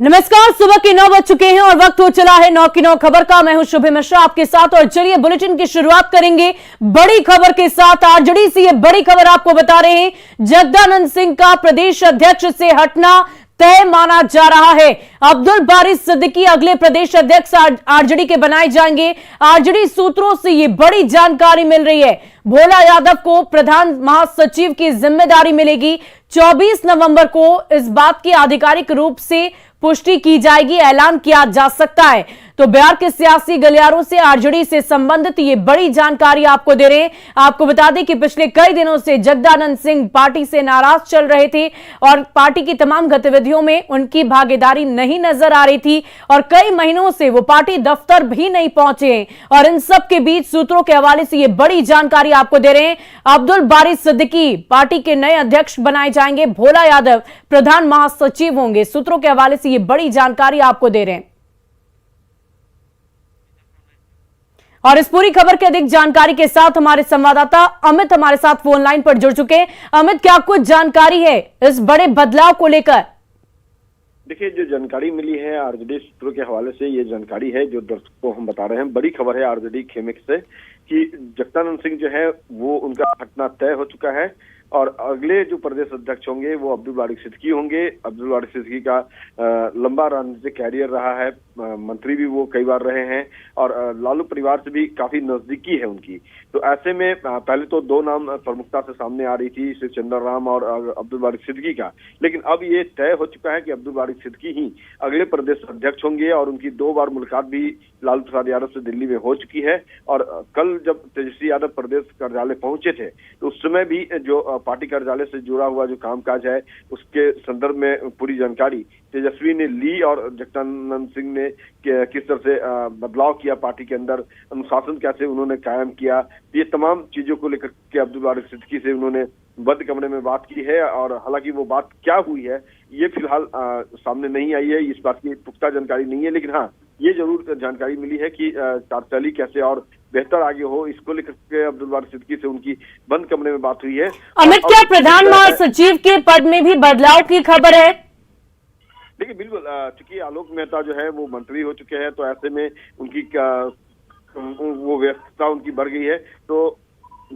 नमस्कार, सुबह के 9 बज चुके हैं और वक्त हो चला है 9 की 9 खबर का। मैं हूं शुभ मिश्रा आपके साथ और चलिए बुलेटिन की शुरुआत करेंगे बड़ी खबर के साथ। आरजेडी से ये बड़ी खबर आपको बता रहे हैं, जगदानंद सिंह का प्रदेश अध्यक्ष से हटना तय माना जा रहा है। अब्दुल बारी सिद्दीकी अगले प्रदेश अध्यक्ष आरजेडी के बनाए जाएंगे। आरजेडी सूत्रों से ये बड़ी जानकारी मिल रही है। भोला यादव को प्रधान महासचिव की जिम्मेदारी मिलेगी। 24 नवंबर को इस बात की आधिकारिक रूप से पुष्टि की जाएगी, ऐलान किया जा सकता है। तो बिहार के सियासी गलियारों से आरजेडी से संबंधित ये बड़ी जानकारी आपको दे रहे हैं। आपको बता दें कि पिछले कई दिनों से जगदानंद सिंह पार्टी से नाराज चल रहे थे और पार्टी की तमाम गतिविधियों में उनकी भागीदारी नहीं नजर आ रही थी और कई महीनों से वो पार्टी दफ्तर भी नहीं पहुंचे। और इन सब के बीच सूत्रों के हवाले से ये बड़ी जानकारी आपको दे रहे हैं। अब्दुल बारी सिद्दीकी पार्टी के नए अध्यक्ष बनाए जाएंगे। भोला यादव प्रधान महासचिव होंगे। सूत्रों के हवाले से ये बड़ी जानकारी आपको दे रहे हैं और इस पूरी खबर की अधिक जानकारी के साथ हमारे संवाददाता अमित हमारे साथ फोन लाइन पर जुड़ चुके हैं। अमित, क्या कुछ जानकारी है इस बड़े बदलाव को लेकर? देखिए, जो जानकारी मिली है आरजेडी सूत्रों के हवाले से, ये जानकारी है जो दर्शकों को हम बता रहे हैं। बड़ी खबर है आरजेडी खेमे से कि जगदानंद सिंह जो है वो उनका हटना तय हो चुका है और अगले जो प्रदेश अध्यक्ष होंगे वो अब्दुल बारी सिद्दीकी होंगे। अब्दुल बारी सिद्दीकी का लंबा राजनीतिक कैरियर रहा है, मंत्री भी वो कई बार रहे हैं और लालू परिवार से भी काफी नजदीकी है उनकी। तो ऐसे में पहले तो दो नाम प्रमुखता से सामने आ रही थी, श्री चंद्र राम और अब्दुल बारी सिद्दीकी का, लेकिन अब ये तय हो चुका है कि अब्दुल बारी सिद्दीकी ही अगले प्रदेश अध्यक्ष होंगे और उनकी 2 बार मुलाकात भी लालू प्रसाद यादव से दिल्ली में हो चुकी है। और कल जब तेजस्वी यादव प्रदेश कार्यालय पहुंचे थे तो उस समय भी जो पार्टी कार्यालय से जुड़ा हुआ जो कामकाज है उसके संदर्भ में पूरी जानकारी तेजस्वी ने ली और जगदानंद सिंह ने किस तरह से बदलाव किया पार्टी के अंदर, अनुशासन कैसे उन्होंने कायम किया, ये तमाम चीजों को लेकर के अब्दुल बारी सिद्दीकी से उन्होंने बंद कमरे में बात की है। और हालांकि वो बात क्या हुई है ये फिलहाल सामने नहीं आई है, इस बात की पुख्ता जानकारी नहीं है, लेकिन हाँ ये जरूर जानकारी मिली है कि कार्यशैली कैसे और बेहतर आगे हो, इसको लेकर के अब्दुल बारी सिद्दीकी से उनकी बंद कमरे में बात हुई है। अमित, क्या प्रधान महासचिव के पद में भी बदलाव की खबर है? देखिए, बिल्कुल, चूंकि आलोक मेहता जो है वो मंत्री हो चुके हैं तो ऐसे में उनकी वो व्यस्तता उनकी बढ़ गई है। तो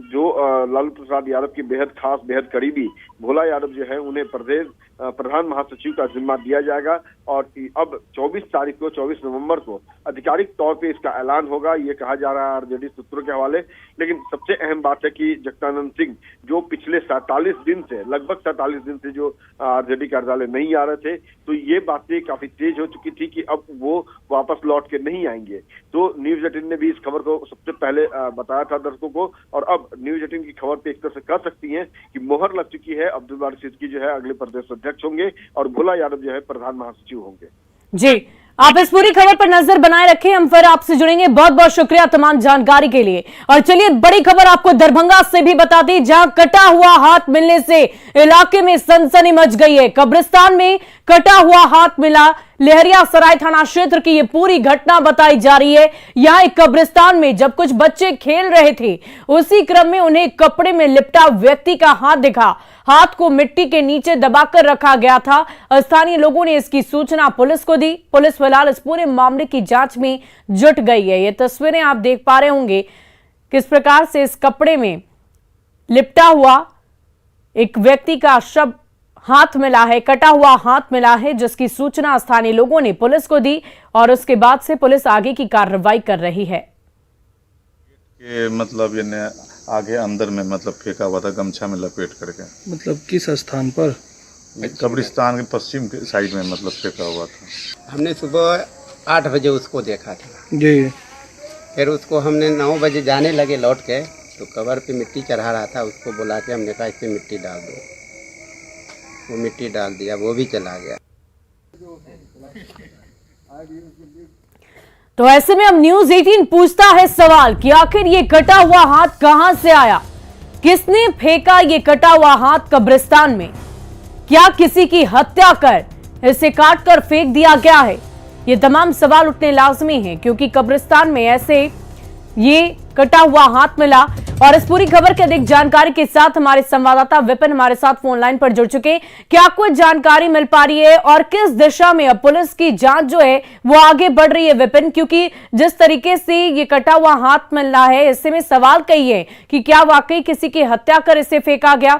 जो लालू प्रसाद यादव की बेहद खास बेहद करीबी भोला यादव जो है उन्हें प्रधान महासचिव का जिम्मा दिया जाएगा और अब 24 नवंबर को आधिकारिक तौर पे इसका ऐलान होगा, ये कहा जा रहा है आरजेडी सूत्रों के हवाले। लेकिन सबसे अहम बात है कि जगदानंद सिंह जो पिछले 47 दिन से लगभग 47 दिन से जो आरजेडी कार्यालय नहीं आ रहे थे, तो ये बातें काफी तेज हो चुकी थी कि अब वो वापस लौट के नहीं आएंगे। तो न्यूज 18 ने भी इस खबर को सबसे पहले बताया था दर्शकों को और अब न्यूज 18 की खबर पे एक तरह से कह सकती हैं कि मोहर लग चुकी है। अब्दुल बारी सिद्दीकी जो है अगले प्रदेश अध्यक्ष होंगे और भोला यादव जो है प्रधान महासचिव होंगे। जी, आप इस पूरी खबर पर नजर बनाए रखें, हम फिर आपसे जुड़ेंगे। बहुत बहुत शुक्रिया तमाम जानकारी के लिए। और चलिए बड़ी खबर आपको दरभंगा से भी बता दी, जहां कटा हुआ हाथ मिलने से इलाके में सनसनी मच गई है। कब्रिस्तान में कटा हुआ हाथ मिला। लहरिया सराय थाना क्षेत्र की ये पूरी घटना बताई जा रही है। यहाँ एक कब्रिस्तान में जब कुछ बच्चे खेल रहे थे, उसी क्रम में उन्हें कपड़े में लिपटा व्यक्ति का हाथ दिखा। हाथ को मिट्टी के नीचे दबाकर रखा गया था। स्थानीय लोगों ने इसकी सूचना पुलिस को दी। पुलिस फिलहाल इस पूरे मामले की जांच में जुट गई है। ये तस्वीरें आप देख पा रहे होंगे किस प्रकार से इस कपड़े में लिपटा हुआ एक व्यक्ति का शव हाथ मिला है, कटा हुआ हाथ मिला है, जिसकी सूचना स्थानीय लोगों ने पुलिस को दी और उसके बाद से पुलिस आगे की कार्रवाई कर रही है। ये मतलब ये आगे अंदर में मतलब फेंका हुआ था गमछा में लपेट करके। मतलब किस स्थान पर? कब्रिस्तान के पश्चिम के साइड में मतलब फेंका हुआ था। हमने सुबह 8 बजे उसको देखा था जी। फिर उसको हमने 9 बजे जाने लगे लौट के, तो कबर पे मिट्टी चढ़ा रहा था, उसको बुला के हमने कहा इस पे मिट्टी डाल दो। वो मिट्टी डाल दिया, वो भी चला गया। तो ऐसे में अब न्यूज 18 पूछता है सवाल कि आखिर ये कटा हुआ हाथ कहां से आया, किसने फेंका ये कटा हुआ हाथ कब्रिस्तान में? क्या किसी की हत्या कर इसे काट कर फेंक दिया गया है? ये तमाम सवाल उठने लाजमी हैं क्योंकि कब्रिस्तान में ऐसे ये कटा हुआ हाथ मिला। और इस पूरी खबर की अधिक जानकारी के साथ हमारे संवाददाता विपिन हमारे साथ फोन लाइन पर जुड़ चुके। क्या कुछ जानकारी मिल पा रही है और किस दिशा में अब पुलिस की जांच जो है वो आगे बढ़ रही है विपिन, क्योंकि जिस तरीके से ये कटा हुआ हाथ मिल रहा है इससे में सवाल कई है कि क्या वाकई किसी की हत्या कर इसे फेंका गया।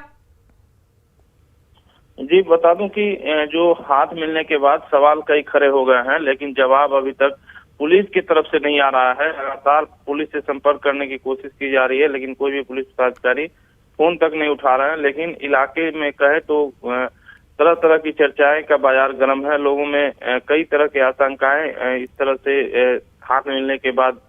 जी बता दूं कि जो हाथ मिलने के बाद सवाल कई खड़े हो गए हैं, लेकिन जवाब अभी तक पुलिस की तरफ से नहीं आ रहा है। लगातार पुलिस से संपर्क करने की कोशिश की जा रही है, लेकिन कोई भी पुलिस अधिकारी फोन तक नहीं उठा रहे हैं। लेकिन इलाके में कहे तो तरह तरह की चर्चाएं का बाजार गर्म है। लोगों में कई तरह की आशंकाएं इस तरह से हाथ मिलने के बाद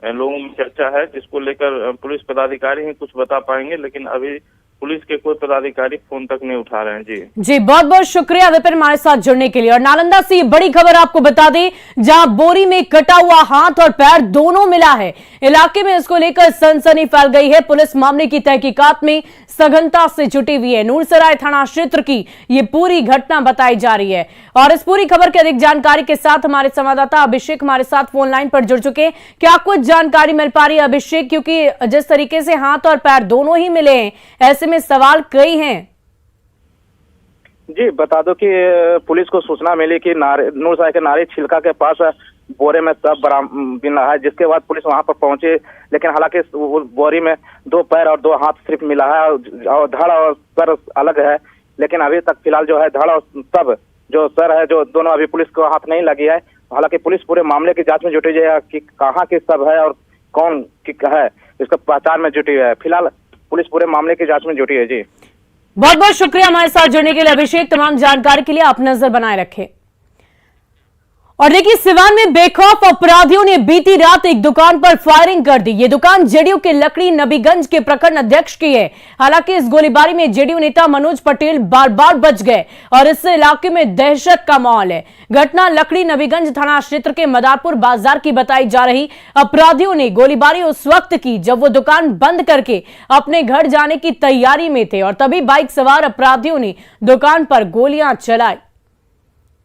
लोगों में चर्चा है, जिसको लेकर पुलिस पदाधिकारी ही कुछ बता पाएंगे। लेकिन अभी पुलिस के कोई पदाधिकारी फोन तक नहीं उठा रहे हैं। जी बहुत बहुत शुक्रिया विपिन हमारे साथ जुड़ने के लिए। और नालंदा से बड़ी खबर आपको बता दें, जहां बोरी में कटा हुआ हाथ और पैर दोनों मिला है। इलाके में इसको लेकर सनसनी फैल गई है। पुलिस मामले की तहकीकात में सघनता से जुटी हुई है। नूरसराय थाना क्षेत्र की ये पूरी घटना बताई जा रही है। और इस पूरी खबर की अधिक जानकारी के साथ हमारे संवाददाता अभिषेक हमारे साथ फोन लाइन पर जुड़ चुके। क्या कुछ जानकारी मिल पा रही है अभिषेक, क्योंकि जिस तरीके से हाथ और पैर दोनों ही मिले हैं ऐसे में सवाल कई हैं। जी बता दो कि पुलिस को सूचना मिली कि नूरसराय के नारी छिलका के पास बोरे में शव मिला है, जिसके बाद पुलिस वहां पर पहुंची। लेकिन हालांकि बोरी में 2 पैर और 2 हाथ सिर्फ मिला है और धड़ और सर अलग है। लेकिन अभी तक फिलहाल जो है धड़ और सब जो सर है जो दोनों अभी पुलिस को हाथ नहीं लगी है। हालांकि पुलिस पूरे मामले की जांच में जुटी है कि कहाँ की सब है और कौन है इसका पहचान में जुटी है। फिलहाल पुलिस पूरे मामले की जांच में जुटी है। जी बहुत बहुत शुक्रिया हमारे साथ जुड़ने के लिए अभिषेक। तमाम जानकारी के लिए आप नजर बनाए रखें। और देखिए, सिवान में बेखौफ अपराधियों ने बीती रात एक दुकान पर फायरिंग कर दी। ये दुकान जेडीयू के लकड़ी नबीगंज के प्रखंड अध्यक्ष की है। हालांकि इस गोलीबारी में जेडीयू नेता मनोज पटेल बार बार बच गए और इस इलाके में दहशत का माहौल है। घटना लकड़ी नबीगंज थाना क्षेत्र के मदारपुर बाजार की बताई जा रही। अपराधियों ने गोलीबारी उस वक्त की जब वो दुकान बंद करके अपने घर जाने की तैयारी में थे और तभी बाइक सवार अपराधियों ने दुकान पर गोलियां चलाई।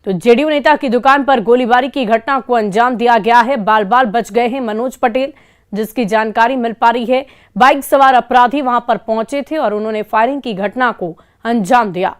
तो जेडीयू नेता की दुकान पर गोलीबारी की घटना को अंजाम दिया गया है। बाल बाल बच गए हैं मनोज पटेल, जिसकी जानकारी मिल पा रही है। बाइक सवार अपराधी वहां पर पहुंचे थे और उन्होंने फायरिंग की घटना को अंजाम दिया।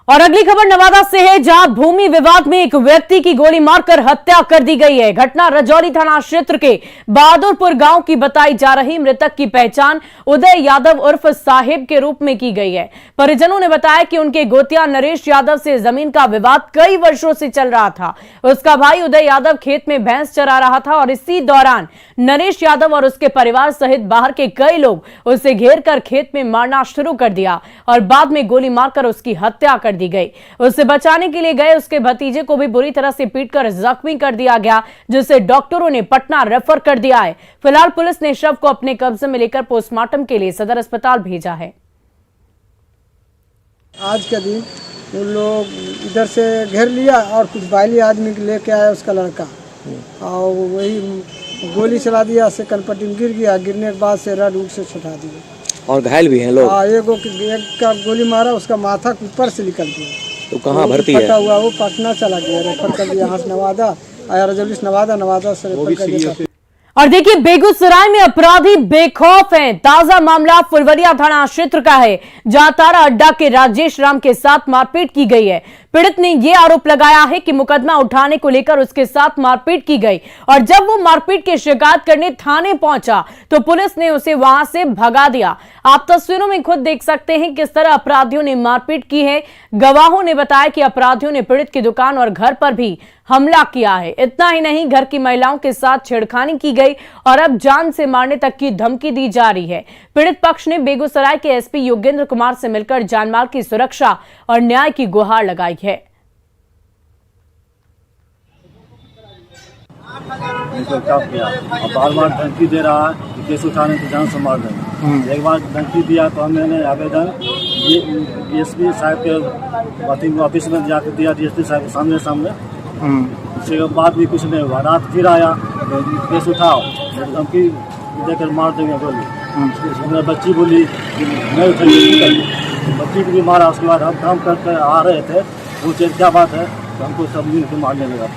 और अगली खबर नवादा से है, जहां भूमि विवाद में एक व्यक्ति की गोली मारकर हत्या कर दी गई है। घटना रजौली थाना क्षेत्र के बहादुरपुर गांव की बताई जा रही। मृतक की पहचान उदय यादव उर्फ साहिब के रूप में की गई है। परिजनों ने बताया कि उनके गोतिया नरेश यादव से जमीन का विवाद कई वर्षों से चल रहा था। उसका भाई उदय यादव खेत में भैंस चरा रहा था और इसी दौरान नरेश यादव और उसके परिवार सहित बाहर के कई लोग उसे घेर कर खेत में मारना शुरू कर दिया और बाद में गोली मारकर उसकी हत्या कर दी गई। उसे बचाने के लिए गए उसके भतीजे को भी बुरी तरह से पीटकर जख्मी कर दिया गया, जिसे डॉक्टरों ने पटना रेफर कर दिया है। फिलहाल पुलिस ने शव को अपने कब्जे में लेकर पोस्टमार्टम के लिए सदर अस्पताल भेजा है। आज के दिन उन लोग इधर से घेर लिया और कुछ बाइली आदमी लेके आया उसका लड़का और वही गोली चला दिया। से कनपट्टी में गिर गया। गिरने के बाद से रड उड़ से छुटा दिया और घायल भी हैं लोग। एक का गोली मारा, उसका माथा ऊपर से निकल गया। तो कहाँ भर्ती है? हुआ वो पटना चला गया, रेफर कर दिया। यहाँ से नवादा आया, रजौली नवादा से रेफर कर दिया। और देखिए, बेगूसराय में अपराधी बेखौफ हैं। ताजा मामला फुलवरिया थाना क्षेत्र का है, जहां तारा अड्डा के राजेश राम के साथ मारपीट की गई है। पीड़ित ने यह आरोप लगाया है कि मुकदमा उठाने को लेकर उसके साथ मारपीट की गई और जब वो मारपीट की शिकायत करने थाने पहुंचा तो पुलिस ने उसे वहां से भगा दिया। आप तस्वीरों में खुद देख सकते हैं किस तरह अपराधियों ने मारपीट की है। गवाहों ने बताया कि अपराधियों ने पीड़ित की दुकान और घर पर भी हमला किया है। इतना ही नहीं, घर की महिलाओं के साथ छेड़खानी की गई और अब जान से मारने तक की धमकी दी जा रही है। पीड़ित पक्ष ने बेगूसराय के एसपी योगेंद्र कुमार से मिलकर जानमाल की सुरक्षा और न्याय की गुहार लगाई है। बार धमकी दे रहा है कि केस उठाने की जान से मार देंगे। एक बार धमकी दिया तो हमने आवेदन डीएसपी साहब के ऑफिस में जाकर दिया, डीएसपी साहब के सामने। उसके बाद भी कुछ नहीं हुआ। रात फिर आया, केस उठाओ, धमकी देकर मार देंगे गोली। बच्ची बोली नहीं उठेगी, बच्ची को भी मारा। उसके बाद हम काम करके आ रहे थे, पूछे क्या बात है, तो हमको सब मिल के मारने लगा।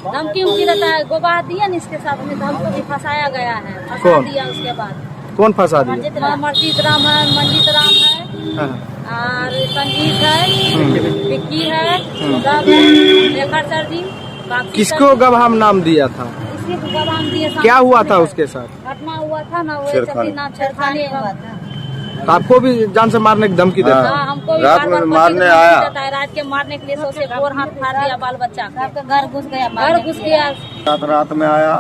धमकी उमकी रहता है, गवाह दिया न इसके साथ में, तो हमको भी फंसाया गया है, फंसा दिया। उसके बाद कौन फंसा दिया? मरजीत राम है, मंजीत राम है, और संजीत है, विक्की है, गब है, शेखर सर जी। किसको गवाह नाम दिया था? इसके गवाह दिए। क्या हुआ था उसके साथ? घटना हुआ था ना, वो छेड़खानी हुआ था। तो आपको भी जान से मारने की धमकी देता? हाँ, हमको भी रात में मारने आया। रात के मारने के लिए सोचे, और हाथ फाड़ दिया, बाल बच्चा घर घुस गया। रात में आया,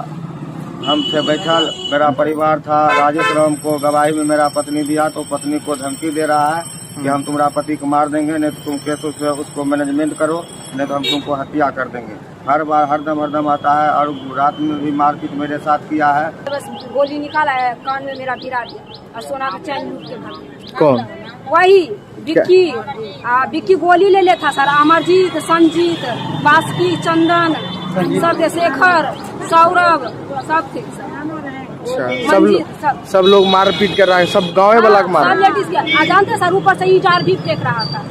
हम थे बैठल, मेरा परिवार था। राजेश राम को गवाही में मेरा पत्नी दिया, तो पत्नी को धमकी दे रहा है कि हम तुम्हारा पति को मार देंगे, नहीं तो तुम केस उसको मैनेजमेंट करो, नहीं तो हम तुमको हत्या कर देंगे। हर बार हरदम आता है, और रात में भी मारपीट मेरे साथ किया है। बस गोली निकाला है, कान में मेरा गिरा दिया और सोना का चैन लूट के भाग। कौन? वही विक्की गोली ले लेता सर। अमरजीत, संजीत, बास्की, चंदन, सत्यशेखर, सौरभ, सब थे सब लोग मारपीट कर रहा है, सब गाँव वाला मार। सब लेडीज जानते सर, ऊपर से ईंट भी फेंक रहा था।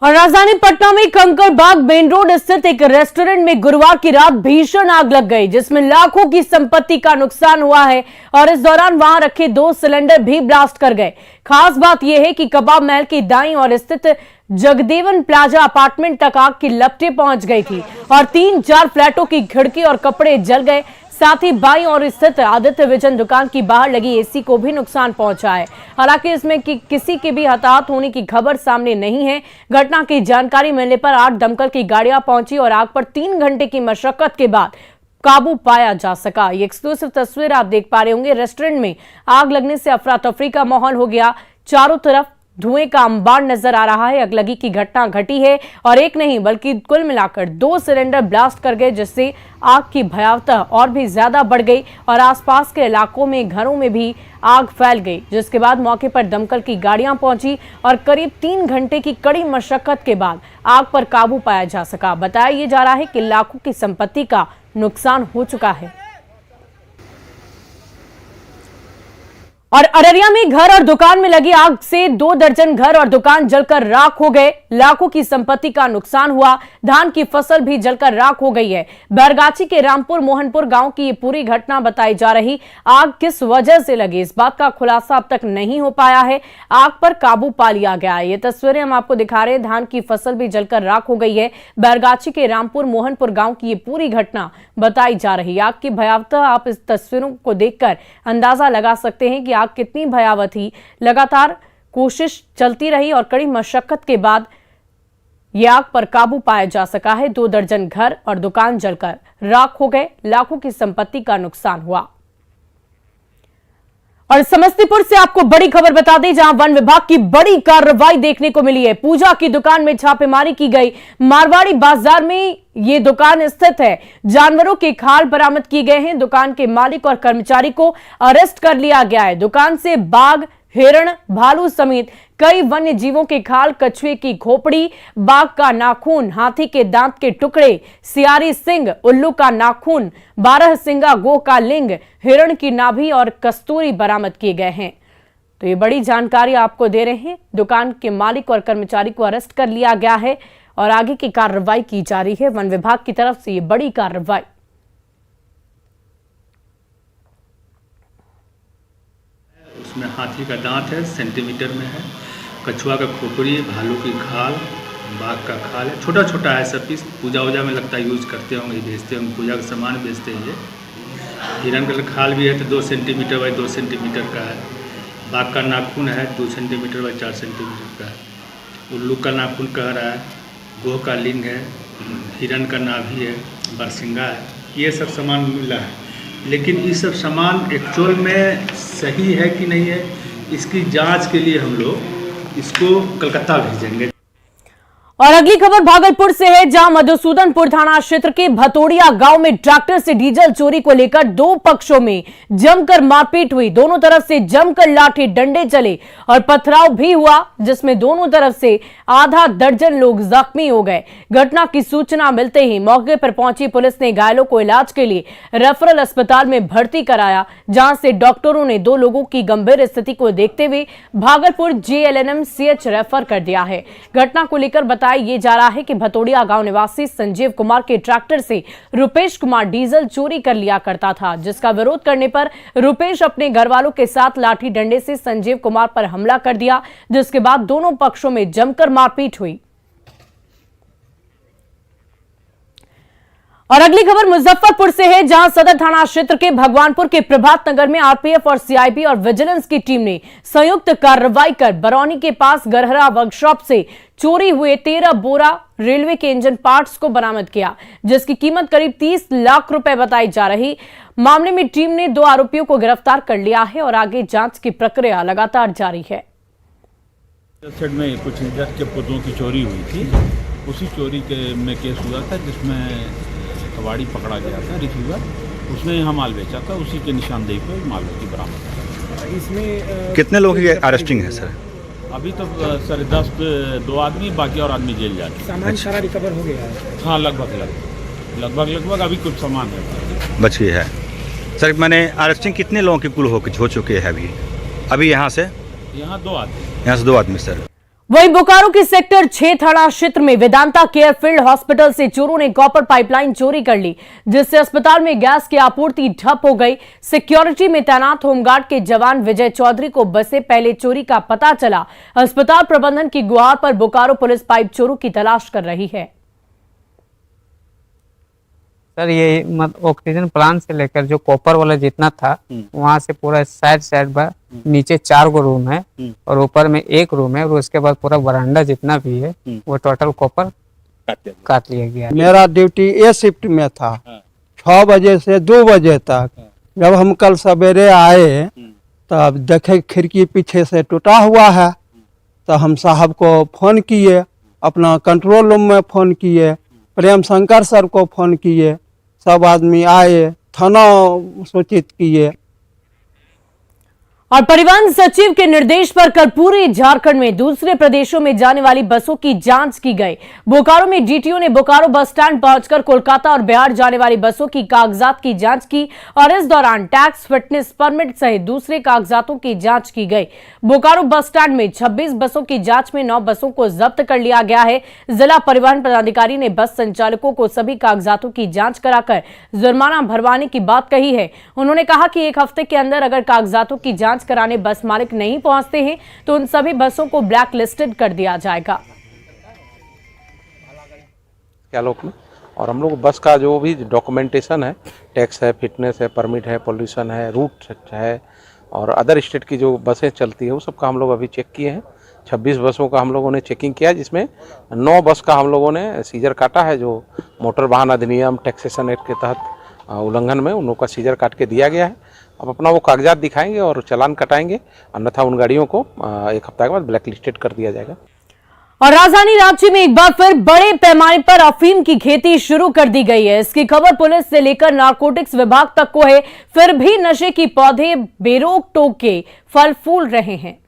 और राजधानी पटना में कंकड़बाग मेन रोड स्थित एक रेस्टोरेंट में गुरुवार की रात भीषण आग लग गई, जिसमें लाखों की संपत्ति का नुकसान हुआ है और इस दौरान वहां रखे 2 सिलेंडर भी ब्लास्ट कर गए। खास बात यह है कि कबाब महल की दाईं ओर स्थित जगदेवन प्लाजा अपार्टमेंट तक आग की लपटें पहुंच गई थी और 3-4 फ्लैटों की खिड़की और कपड़े जल गए। साथ ही बाईं ओर स्थित आदित्य विजन दुकान की बाहर लगी एसी को भी नुकसान पहुंचा है। हालांकि इसमें किसी के भी हताहत होने की खबर सामने नहीं है। घटना की जानकारी मिलने पर 8 दमकल की गाड़ियां पहुंची और आग पर 3 घंटे की मशक्कत के बाद काबू पाया जा सका। ये एक्सक्लूसिव तस्वीर आप देख पा रहे होंगे। रेस्टोरेंट में आग लगने से अफरा तफरी का माहौल हो गया। चारों तरफ धुएं का अंबार नजर आ रहा है। अगलगी की घटना घटी है और एक नहीं बल्कि कुल मिलाकर 2 सिलेंडर ब्लास्ट कर गए, जिससे आग की भयावहता और भी ज्यादा बढ़ गई और आसपास के इलाकों में घरों में भी आग फैल गई, जिसके बाद मौके पर दमकल की गाड़ियां पहुंची और करीब 3 घंटे की कड़ी मशक्कत के बाद आग पर काबू पाया जा सका। बताया जा रहा है कि लाखों की संपत्ति का नुकसान हो चुका है। और अररिया में घर और दुकान में लगी आग से 2 दर्जन घर और दुकान जलकर राख हो गए। लाखों की संपत्ति का नुकसान हुआ। धान की फसल भी जलकर राख हो गई है। बैरगाछी के रामपुर मोहनपुर गांव की ये पूरी घटना बताई जा रही। आग किस वजह से लगी, इस बात का खुलासा अब तक नहीं हो पाया है। आग पर काबू पा लिया गया है। ये तस्वीरें हम आपको दिखा रहे हैं। धान की फसल भी जलकर राख हो गई है। बैरगाछी के रामपुर मोहनपुर गांव की ये पूरी घटना बताई जा रही है। आग की भयावहता आप इस तस्वीरों को देखकर अंदाजा लगा सकते हैं कि आग कितनी भयावह थी। लगातार कोशिश चलती रही और कड़ी मशक्कत के बाद यह आग पर काबू पाया जा सका है। 2 दर्जन घर और दुकान जलकर राख हो गए। लाखों की संपत्ति का नुकसान हुआ। और समस्तीपुर से आपको बड़ी खबर बता दें, जहां वन विभाग की बड़ी कार्रवाई देखने को मिली है। पूजा की दुकान में छापेमारी की गई। मारवाड़ी बाजार में ये दुकान स्थित है। जानवरों के खाल बरामद किए गए हैं। दुकान के मालिक और कर्मचारी को अरेस्ट कर लिया गया है। दुकान से बाघ, हिरण, भालू समेत कई वन्य जीवों के खाल, कछुए की खोपड़ी, बाघ का नाखून, हाथी के दांत के टुकड़े, सियारी सिंग, उल्लू का नाखून, 12 सिंगा गो का लिंग, हिरण की नाभि और कस्तूरी बरामद किए गए हैं। तो ये बड़ी जानकारी आपको दे रहे हैं। दुकान के मालिक और कर्मचारी को अरेस्ट कर लिया गया है और आगे की कार्रवाई की जा रही है। वन विभाग की तरफ से ये बड़ी कार्रवाई। उसमें हाथी का दांत है, सेंटीमीटर में है, कछुआ का खोपड़ी, भालू की खाल, बाघ का खाल है। छोटा छोटा है सब पीस। पूजा वूजा में लगता है यूज करते होंगे, बेचते होंगे, पूजा का सामान बेचते हैं। ये हिरण का खाल भी है तो 2 सेंटीमीटर बाई 2 सेंटीमीटर का है। बाघ का नाखून है 2 सेंटीमीटर बाई 4 सेंटीमीटर का है। उल्लू का नाखून कह रहा है, गोह का लिंग है, हिरण का नाभि है, बरसिंगा है। ये सब सामान मिला है, लेकिन ये सब सामान एक्चुअल में सही है कि नहीं है, इसकी जांच के लिए हम लोग इसको कलकत्ता भेजेंगे। और अगली खबर भागलपुर से है, जहां मधुसूदनपुर थाना क्षेत्र के भतोड़िया गांव में ट्रैक्टर से डीजल चोरी को लेकर 2 पक्षों में जमकर मारपीट हुई। दोनों तरफ से जमकर लाठी डंडे चले और पथराव भी हुआ, जिसमें दोनों तरफ से आधा दर्जन लोग जख्मी हो गए। घटना की सूचना मिलते ही मौके पर पहुंची पुलिस ने घायलों को इलाज के लिए रेफरल अस्पताल में भर्ती कराया, जहां से डॉक्टरों ने 2 लोगों की गंभीर स्थिति को देखते हुए भागलपुर JLNM CH रेफर कर दिया है। घटना को लेकर बताया बताया ये जा रहा है कि भतोड़िया गांव निवासी संजीव कुमार के ट्रैक्टर से रुपेश कुमार डीजल चोरी कर लिया करता था, जिसका विरोध करने पर रुपेश अपने घर वालों के साथ लाठी डंडे से संजीव कुमार पर हमला कर दिया, जिसके बाद दोनों पक्षों में जमकर मारपीट हुई। और अगली खबर मुजफ्फरपुर से है, जहां सदर थाना क्षेत्र के भगवानपुर के प्रभात नगर में आरपीएफ और सीआईबी और विजिलेंस की टीम ने संयुक्त कार्रवाई कर बरौनी के पास गरहरा वर्कशॉप से चोरी हुए 13 बोरा रेलवे के इंजन पार्ट्स को बरामद किया, जिसकी कीमत करीब 30 लाख रुपए बताई जा रही। मामले में टीम ने 2 आरोपियों को गिरफ्तार कर लिया है और आगे जांच की प्रक्रिया लगातार जारी है। में कुछ इंजन के पुर्जों की चोरी हुई थी, उसी चोरी में केस हुआ था, जिसमें कबाड़ी पकड़ा गया था, रिसीवर, उसने यहाँ माल बेचा था, उसी के निशानदेही पर माल की बरामद। इसमें कितने लोगों की अरेस्टिंग है सर? अभी तो सर 2 आदमी, बाकी और आदमी जेल जाते। सामान सारा रिकवर हो गया है? हाँ, लगभग अभी कुछ सामान है बच गई है सर। मैंने अरेस्टिंग कितने लोगों की कुल हो चुके हैं अभी यहाँ से? यहाँ 2 आदमी। यहाँ से 2 आदमी सर। वहीं बोकारो के सेक्टर 6 थाना क्षेत्र में वेदांता केयर फील्ड हॉस्पिटल से चोरों ने कॉपर पाइपलाइन चोरी कर ली, जिससे अस्पताल में गैस की आपूर्ति ठप हो गई। सिक्योरिटी में तैनात होमगार्ड के जवान विजय चौधरी को बसे पहले चोरी का पता चला। अस्पताल प्रबंधन की गुहार पर बोकारो पुलिस पाइप चोरों की तलाश कर रही है। सर ये ऑक्सीजन प्लांट से लेकर जो कॉपर वाला जितना था वहाँ से पूरा साइड बार नीचे 4 गो रूम है और ऊपर में 1 रूम है और उसके बाद पूरा बरांडा जितना भी है वो टोटल कॉपर काट लिया गया। मेरा ड्यूटी ए शिफ्ट में था 6 बजे से 2 बजे तक। जब हम कल सवेरे आए तब देखे खिड़की पीछे से टूटा हुआ है, तो हम साहब को फोन किए, अपना कंट्रोल रूम में फोन किए, प्रेम शंकर सर को फोन किए, सब आदमी आए, थाना सूचित किए। और परिवहन सचिव के निर्देश पर कल पूरे झारखंड में दूसरे प्रदेशों में जाने वाली बसों की जांच की गई। बोकारो में डीटीओ ने बोकारो बस स्टैंड पहुंचकर कोलकाता और बिहार जाने वाली बसों की कागजात की जांच की और इस दौरान टैक्स, फिटनेस परमिट सहित दूसरे कागजातों की जांच की गई। बोकारो बस स्टैंड में 26 बसों की जांच में 9 बसों को जब्त कर लिया गया है। जिला परिवहन पदाधिकारी ने बस संचालकों को सभी कागजातों की जांच कराकर जुर्माना भरवाने की बात कही है। उन्होंने कहा कि 1 हफ्ते के अंदर अगर कागजातों की जांच कराने बस मालिक नहीं पहुंचते हैं तो उन सभी बसों को ब्लैक लिस्टेड कर दिया जाएगा। में और हम लोग बस का जो भी डॉक्यूमेंटेशन है, टैक्स है, फिटनेस है, परमिट है, पोल्यूशन है, रूट है और अदर स्टेट की जो बसें चलती है वो सब का हम लोग अभी चेक किए हैं। 26 बसों का हम लोगों ने चेकिंग किया, जिसमें 9 बस का हम लोगों ने सीजर काटा है, जो मोटर वाहन अधिनियम टैक्सेशन एक्ट के तहत उल्लंघन में उन लोगों का सीजर काट के दिया गया है। अब अपना वो कागजात दिखाएंगे और चालान कटाएंगे, अन्यथा उन गाड़ियों को 1 हफ्ते के बाद ब्लैक लिस्टेड कर दिया जाएगा। और राजधानी रांची में एक बार फिर बड़े पैमाने पर अफीम की खेती शुरू कर दी गई है। इसकी खबर पुलिस से लेकर नारकोटिक्स विभाग तक को है, फिर भी नशे की पौधे बेरोक टोक के फल फूल रहे हैं।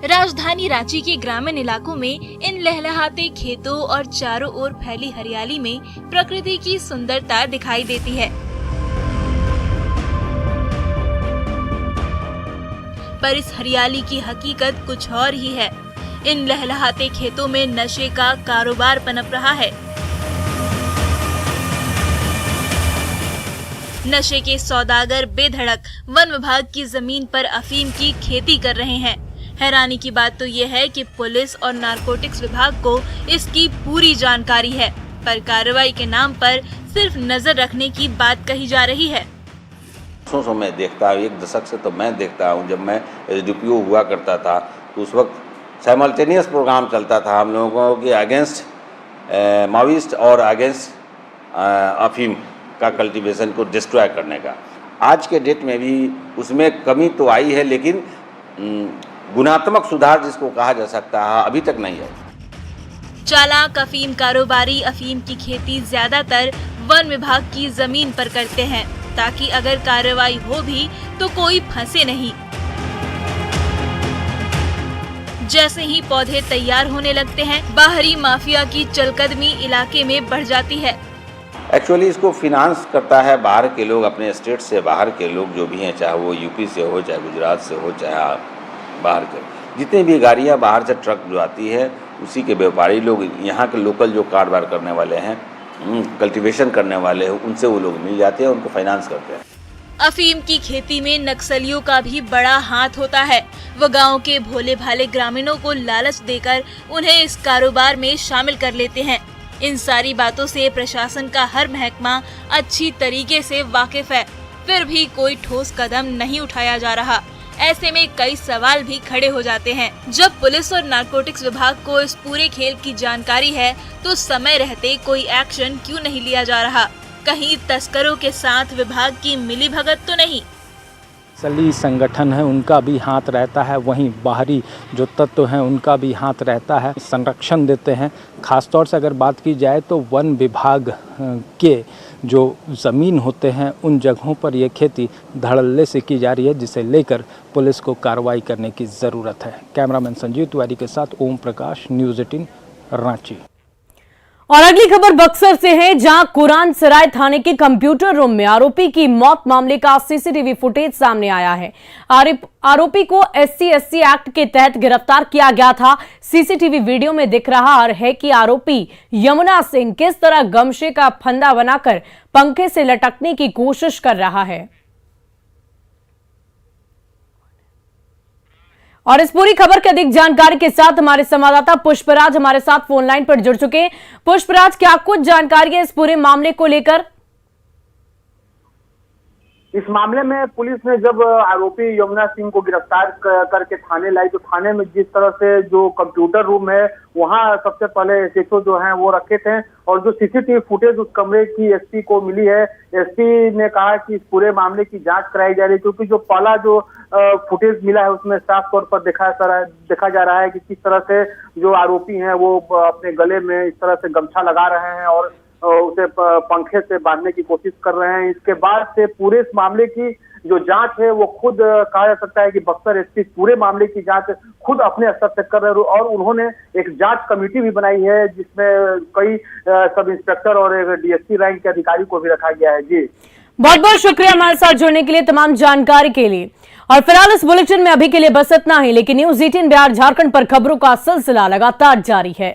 राजधानी रांची के ग्रामीण इलाकों में इन लहलहाते खेतों और चारों ओर फैली हरियाली में प्रकृति की सुंदरता दिखाई देती है। पर इस हरियाली की हकीकत कुछ और ही है। इन लहलहाते खेतों में नशे का कारोबार पनप रहा है। नशे के सौदागर बेधड़क वन विभाग की जमीन पर अफीम की खेती कर रहे हैं। हैरानी की बात तो ये है कि पुलिस और नारकोटिक्स विभाग को इसकी पूरी जानकारी है, पर कार्रवाई के नाम पर सिर्फ नजर रखने की बात कही जा रही है। मैं देखता हूँ, 1 दशक से तो मैं देखता हूँ। जब मैं एसडीपीओ हुआ करता था तो उस वक्त साइमल्टेनियस प्रोग्राम चलता था हम लोगों के अगेंस्ट माओइस्ट और अगेंस्ट अफीम का कल्टीवेशन को डिस्ट्रॉय करने का। आज के डेट में भी उसमें कमी तो आई है, लेकिन गुणात्मक सुधार जिसको कहा जा सकता है अभी तक नहीं है। चालाक अफीम कारोबारी अफीम की खेती ज्यादातर वन विभाग की जमीन पर करते हैं, ताकि अगर कार्रवाई हो भी तो कोई फंसे नहीं। जैसे ही पौधे तैयार होने लगते हैं, बाहरी माफिया की चलकदमी इलाके में बढ़ जाती है। एक्चुअली इसको फिनांस करता है बाहर के लोग, अपने स्टेट से बाहर के लोग जो भी हैं, चाहे वो यूपी से हो, चाहे गुजरात से हो, चाहे बाहर के जितनी भी गाड़ियाँ बाहर से ट्रक जो आती है, उसी के व्यापारी लोग, यहाँ के लोकल जो कारोबार करने वाले हैं, कल्टीवेशन करने वाले हैं, उनसे वो लोग मिल जाते हैं, उनको फाइनेंस करते हैं। अफीम की खेती में नक्सलियों का भी बड़ा हाथ होता है। वो गांव के भोले भाले ग्रामीणों को लालच देकर उन्हें इस कारोबार में शामिल कर लेते हैं। इन सारी बातों से प्रशासन का हर महकमा अच्छी तरीके से वाकिफ है, फिर भी कोई ठोस कदम नहीं उठाया जा रहा। ऐसे में कई सवाल भी खड़े हो जाते हैं। जब पुलिस और नारकोटिक्स विभाग को इस पूरे खेल की जानकारी है, तो समय रहते कोई एक्शन क्यों नहीं लिया जा रहा? कहीं तस्करों के साथ विभाग की मिलीभगत तो नहीं? नक्सली संगठन है, उनका भी हाथ रहता है, वहीं बाहरी जो तत्व हैं उनका भी हाथ रहता है, संरक्षण देते हैं। खासतौर से अगर बात की जाए तो वन विभाग के जो ज़मीन होते हैं उन जगहों पर ये खेती धड़ल्ले से की जा रही है, जिसे लेकर पुलिस को कार्रवाई करने की ज़रूरत है। कैमरामैन संजीव तिवारी के साथ ओम प्रकाश, न्यूज़ 18 रांची। और अगली खबर बक्सर से है, जहां कुरान सराय थाने के कंप्यूटर रूम में आरोपी की मौत मामले का सीसीटीवी फुटेज सामने आया है। आरोपी को SC/ST एक्ट के तहत गिरफ्तार किया गया था। सीसीटीवी वीडियो में दिख रहा है कि आरोपी यमुना सिंह किस तरह गमछे का फंदा बनाकर पंखे से लटकने की कोशिश कर रहा है। और इस पूरी खबर की अधिक जानकारी के साथ हमारे संवाददाता पुष्पराज हमारे साथ फोन लाइन पर जुड़ चुके हैं। पुष्पराज, क्या कुछ जानकारी है इस पूरे मामले को लेकर? इस मामले में पुलिस ने जब आरोपी यमुना सिंह को गिरफ्तार करके थाने लाई, तो थाने में जिस तरह से जो कंप्यूटर रूम है वहां सबसे पहले SHO जो हैं वो रखे थे, और जो सीसीटीवी फुटेज उस कमरे की SP को मिली है, SP ने कहा कि इस पूरे मामले की जांच कराई जा रही है, क्योंकि जो पहला जो फुटेज मिला है उसमें साफ तौर पर देखा जा रहा है कि किस तरह से जो आरोपी हैं वो अपने गले में इस तरह से गमछा लगा रहे हैं और उसे पंखे से बांधने की कोशिश कर रहे हैं। इसके बाद से पूरे इस मामले की जो जांच है वो खुद कहा जा सकता है कि बक्सर SP पूरे मामले की जांच खुद अपने स्तर से कर रहे हैं, और उन्होंने एक जांच कमेटी भी बनाई है जिसमें कई सब इंस्पेक्टर और एक DSP रैंक के अधिकारी को भी रखा गया है। जी, बहुत बहुत शुक्रिया हमारे साथ जुड़ने के लिए, तमाम जानकारी के लिए। और फिलहाल इस बुलेटिन में अभी के लिए बस इतना ही, लेकिन न्यूज़ 18 बिहार झारखंड पर खबरों का सिलसिला लगातार जारी है।